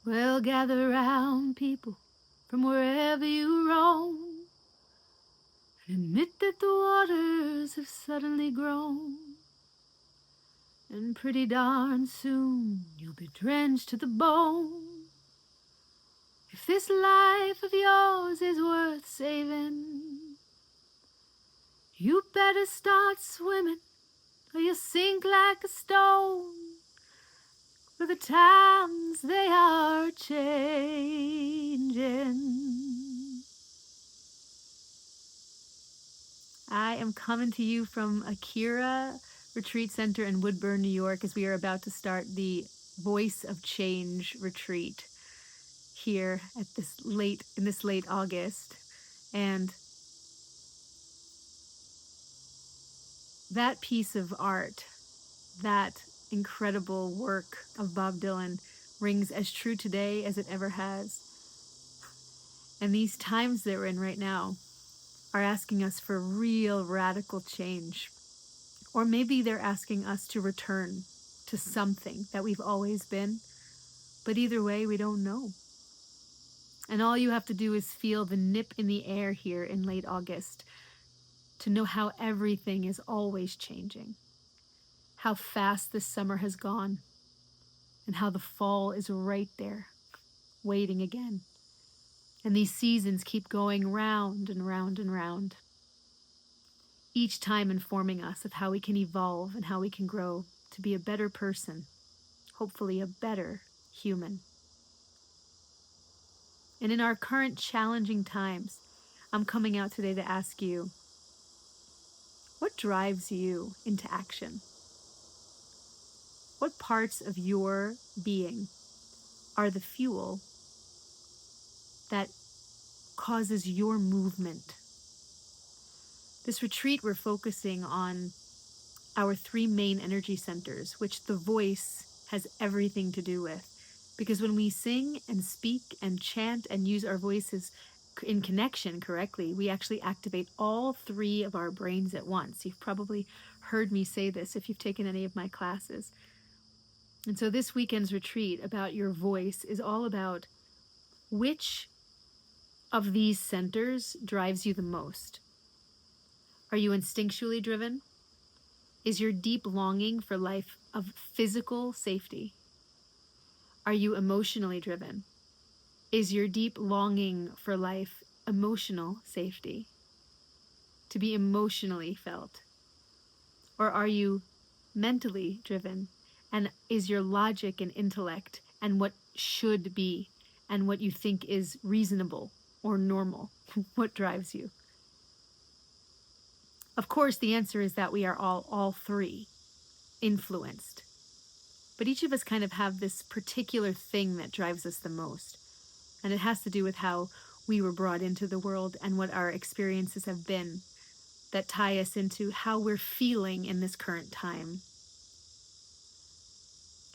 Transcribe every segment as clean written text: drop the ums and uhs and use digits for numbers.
Well, gather round, people, from wherever you roam, and admit that the waters have suddenly grown. And pretty darn soon you'll be drenched to the bone. If this life of yours is worth saving, you better start swimming, or you'll sink like a stone. For the times they are changing. I am coming to you from Akira Retreat Center in Woodburn, New York, as we are about to start the Voice of Change retreat here at this late August. And that piece of art, that incredible work of Bob Dylan, rings as true today as it ever has. And these times that we're in right now are asking us for real radical change. Or maybe they're asking us to return to something that we've always been. But either way, we don't know. And all you have to do is feel the nip in the air here in late August to know how everything is always changing, how fast this summer has gone, and how the fall is right there, waiting again. And these seasons keep going round and round and round, each time informing us of how we can evolve and how we can grow to be a better person, hopefully a better human. And in our current challenging times, I'm coming out today to ask you, what drives you into action? What parts of your being are the fuel that causes your movement? This retreat, we're focusing on our three main energy centers, which the voice has everything to do with. Because when we sing and speak and chant and use our voices in connection correctly, we actually activate all three of our brains at once. You've probably heard me say this if you've taken any of my classes. And so this weekend's retreat about your voice is all about which of these centers drives you the most. Are you instinctually driven? Is your deep longing for life of physical safety? Are you emotionally driven? Is your deep longing for life emotional safety? To be emotionally felt? Or are you mentally driven? And is your logic and intellect and what should be and what you think is reasonable or normal what drives you? Of course, the answer is that we are all three influenced. But each of us kind of have this particular thing that drives us the most. And it has to do with how we were brought into the world and what our experiences have been that tie us into how we're feeling in this current time.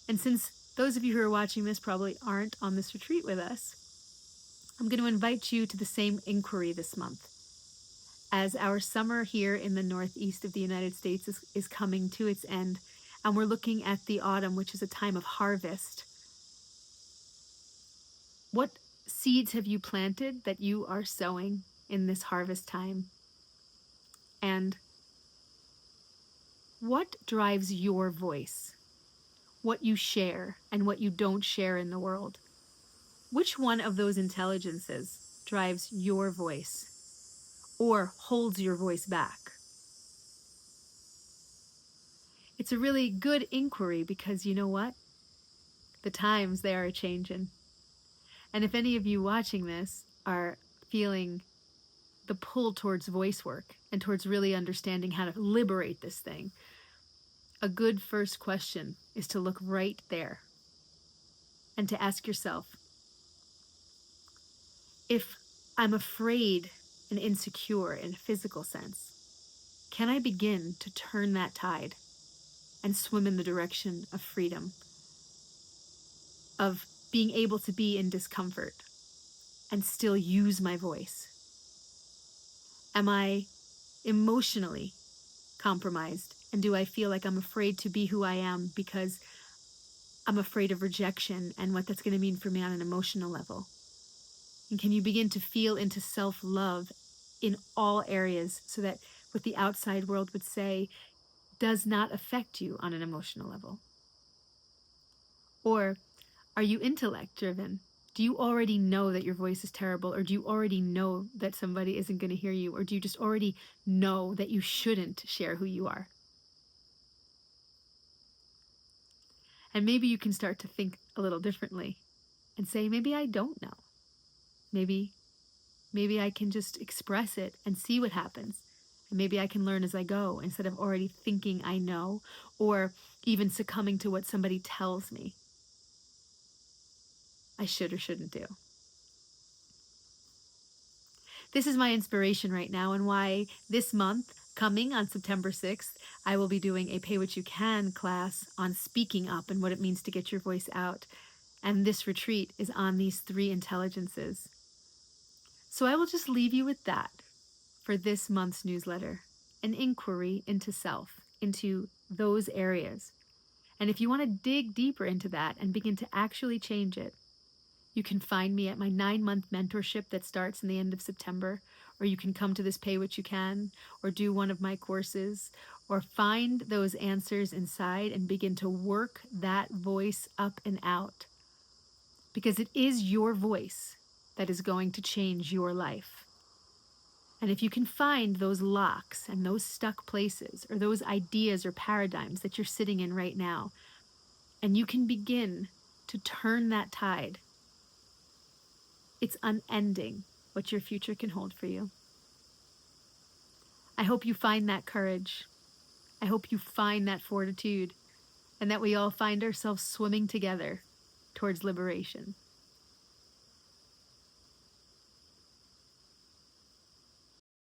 And since those of you who are watching this probably aren't on this retreat with us, I'm going to invite you to the same inquiry this month. As our summer here in the northeast of the United States is coming to its end, and we're looking at the autumn, which is a time of harvest. What seeds have you planted that you are sowing in this harvest time? And what drives your voice? What you share and what you don't share in the world? Which one of those intelligences drives your voice or holds your voice back? It's a really good inquiry because you know what? The times, they are changing. And if any of you watching this are feeling the pull towards voice work and towards really understanding how to liberate this thing, a good first question is to look right there and to ask yourself, if I'm afraid and insecure in a physical sense, can I begin to turn that tide and swim in the direction of freedom, of being able to be in discomfort and still use my voice? Am I emotionally compromised? And do I feel like I'm afraid to be who I am because I'm afraid of rejection and what that's going to mean for me on an emotional level? And can you begin to feel into self-love in all areas so that what the outside world would say does not affect you on an emotional level? Or are you intellect driven? Do you already know that your voice is terrible? Or do you already know that somebody isn't going to hear you? Or do you just already know that you shouldn't share who you are? And maybe you can start to think a little differently and say, maybe I don't know. Maybe I can just express it and see what happens. And maybe I can learn as I go instead of already thinking I know, or even succumbing to what somebody tells me I should or shouldn't do. This is my inspiration right now, and why this month, coming on September 6th, I will be doing a Pay What You Can class on speaking up and what it means to get your voice out. And this retreat is on these 3 intelligences. So I will just leave you with that for this month's newsletter, an inquiry into self, into those areas. And if you want to dig deeper into that and begin to actually change it, you can find me at my 9-month mentorship that starts in the end of September, or you can come to this Pay What You Can, or do one of my courses, or find those answers inside and begin to work that voice up and out. Because it is your voice that is going to change your life. And if you can find those locks and those stuck places, or those ideas or paradigms that you're sitting in right now, and you can begin to turn that tide, it's unending what your future can hold for you. I hope you find that courage. I hope you find that fortitude, and that we all find ourselves swimming together towards liberation.